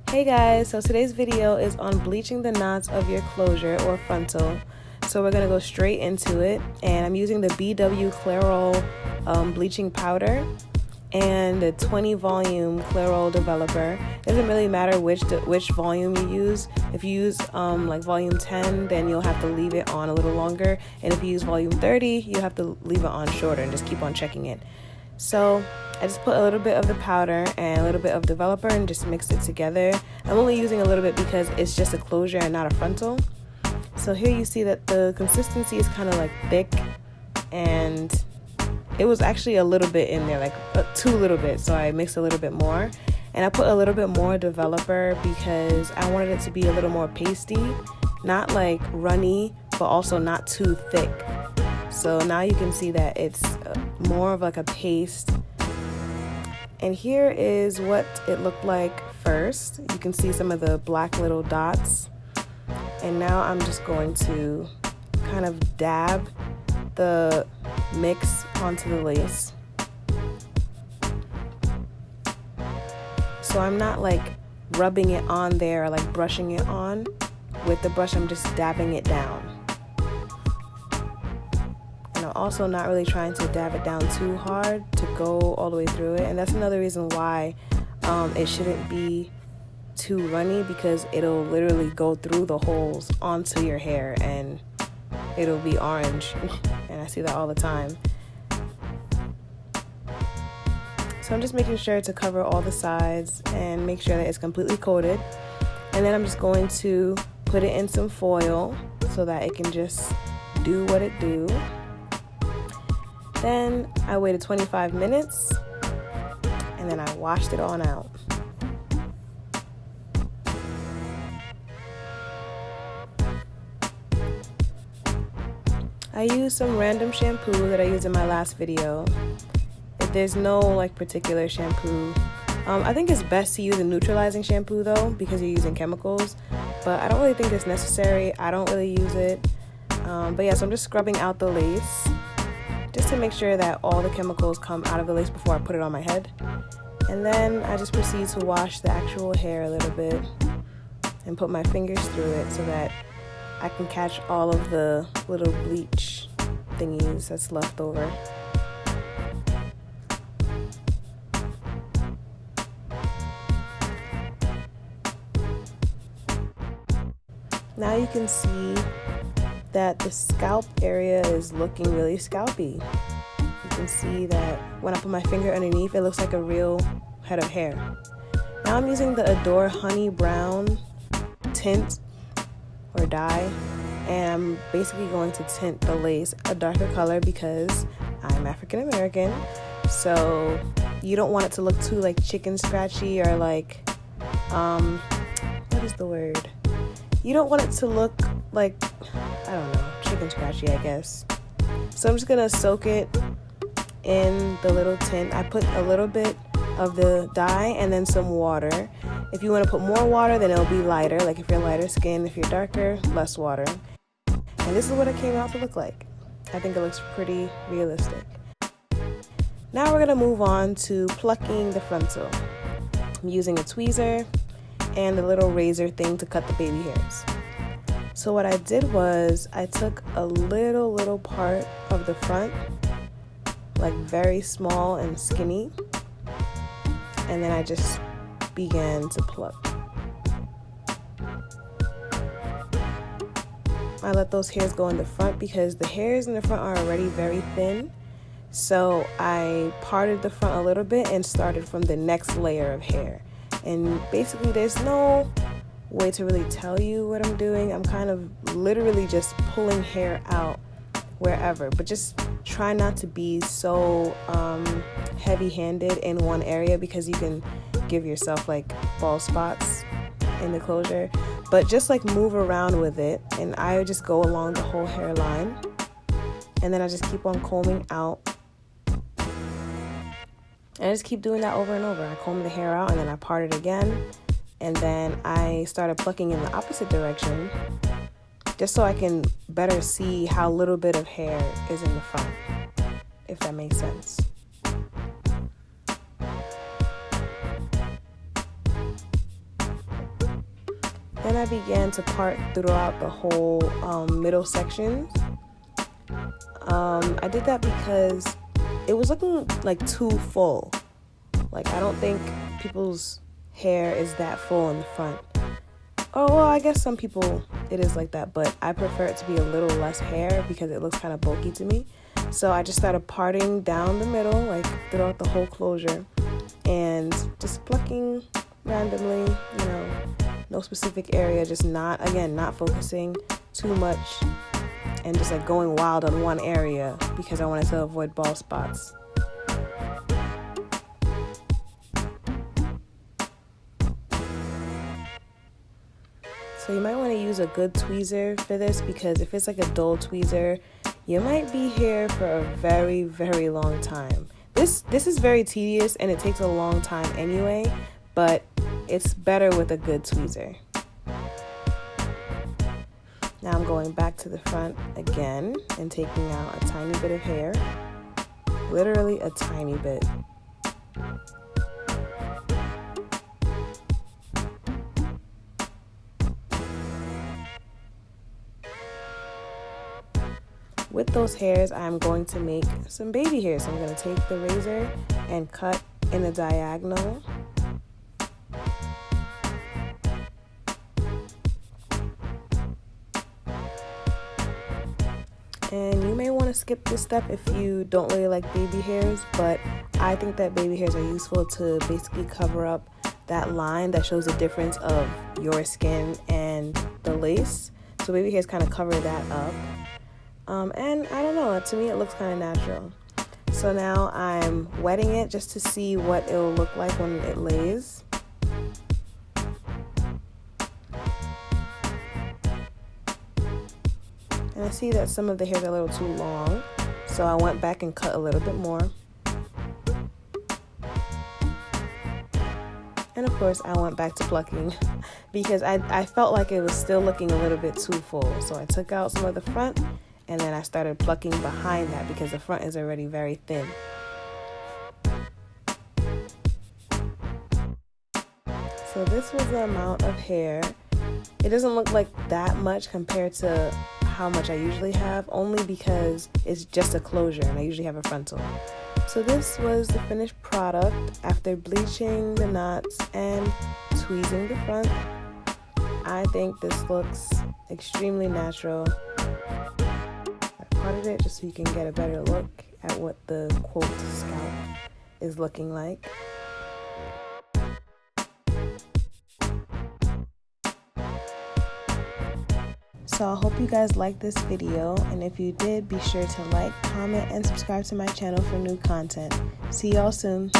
Hey guys, so today's video is on bleaching the knots of your closure or frontal. So we're gonna go straight into it, and I'm using the BW Clairol bleaching powder and the 20 volume Clairol developer. It doesn't really matter which volume you use. If you use like volume 10, then you'll have to leave it on a little longer, and if you use volume 30, you have to leave it on shorter and just keep on checking it. So I just put a little bit of the powder and a little bit of developer and just mix it together. I'm only using a little bit because it's just a closure and not a frontal. So here you see that the consistency is kind of like thick, and it was actually a little bit in there, like too little bit, so I mixed a little bit more. And I put a little bit more developer because I wanted it to be a little more pasty, not like runny, but also not too thick. So now you can see that it's more of like a paste. And here is what it looked like first. You can see some of the black little dots. And now I'm just going to kind of dab the mix onto the lace. So I'm not like rubbing it on there or like brushing it on. With the brush, I'm just dabbing it down. And I'm also not really trying to dab it down too hard to go all the way through it. And that's another reason why it shouldn't be too runny, because it'll literally go through the holes onto your hair and it'll be orange. And I see that all the time. So I'm just making sure to cover all the sides and make sure that it's completely coated. And then I'm just going to put it in some foil so that it can just do what it do. Then I waited 25 minutes and then I washed it on out. I used some random shampoo that I used in my last video. There's no like particular shampoo. I think it's best to use a neutralizing shampoo though, because you're using chemicals, but I don't really think it's necessary. I don't really use it. But yeah, so I'm just scrubbing out the lace just to make sure that all the chemicals come out of the lace before I put it on my head. And then I just proceed to wash the actual hair a little bit and put my fingers through it so that I can catch all of the little bleach thingies that's left over. Now you can see that the scalp area is looking really scalpy. You can see that when I put my finger underneath, it looks like a real head of hair. Now I'm using the Adore Honey Brown tint or dye, and I'm basically going to tint the lace a darker color because I'm African American. So you don't want it to look too like chicken scratchy or like, what is the word? You don't want it to look like, I don't know, chicken scratchy, I guess. So I'm just gonna soak it in the little tint. I put a little bit of the dye and then some water. If you want to put more water, then it'll be lighter. Like if you're lighter skin, if you're darker, less water. And this is what it came out to look like. I think it looks pretty realistic. Now we're gonna move on to plucking the frontal. I'm using a tweezer and the little razor thing to cut the baby hairs. So what I did was I took a little part of the front, like very small and skinny, and then I just began to pluck. I let those hairs go in the front because the hairs in the front are already very thin. So I parted the front a little bit and started from the next layer of hair. And basically there's no way to really tell you what I'm doing. I'm kind of literally just pulling hair out wherever, but just try not to be so heavy-handed in one area because you can give yourself like bald spots in the closure. But just like move around with it, and I would just go along the whole hairline, and then I just keep on combing out. And I just keep doing that over and over. I comb the hair out and then I part it again. And then I started plucking in the opposite direction just so I can better see how little bit of hair is in the front, if that makes sense. Then I began to part throughout the whole middle section. I did that because it was looking like too full. Like, I don't think people's hair is that full in the front. Oh, well, I guess some people it is like that, but I prefer it to be a little less hair because it looks kind of bulky to me. So I just started parting down the middle, like throughout the whole closure, and just plucking randomly, you know, no specific area, just not focusing too much and just like going wild on one area because I wanted to avoid bald spots. So you might want to use a good tweezer for this, because if it's like a dull tweezer, you might be here for a very, very long time. This is very tedious and it takes a long time anyway, but it's better with a good tweezer. Now I'm going back to the front again and taking out a tiny bit of hair, literally a tiny bit. With those hairs, I'm going to make some baby hairs. So I'm going to take the razor and cut in a diagonal. And you may want to skip this step if you don't really like baby hairs, but I think that baby hairs are useful to basically cover up that line that shows the difference of your skin and the lace. So baby hairs kind of cover that up. And I don't know, to me it looks kind of natural. So now I'm wetting it just to see what it'll look like when it lays. And I see that some of the hairs are a little too long, so I went back and cut a little bit more. And of course I went back to plucking because I felt like it was still looking a little bit too full. So I took out some of the front and then I started plucking behind that because the front is already very thin. So this was the amount of hair. It doesn't look like that much compared to how much I usually have, only because it's just a closure and I usually have a frontal. So this was the finished product after bleaching the knots and tweezing the front. I think this looks extremely natural. I parted it just so you can get a better look at what the quote scalp is looking like. So I hope you guys liked this video, and if you did, be sure to like, comment, and subscribe to my channel for new content. See y'all soon.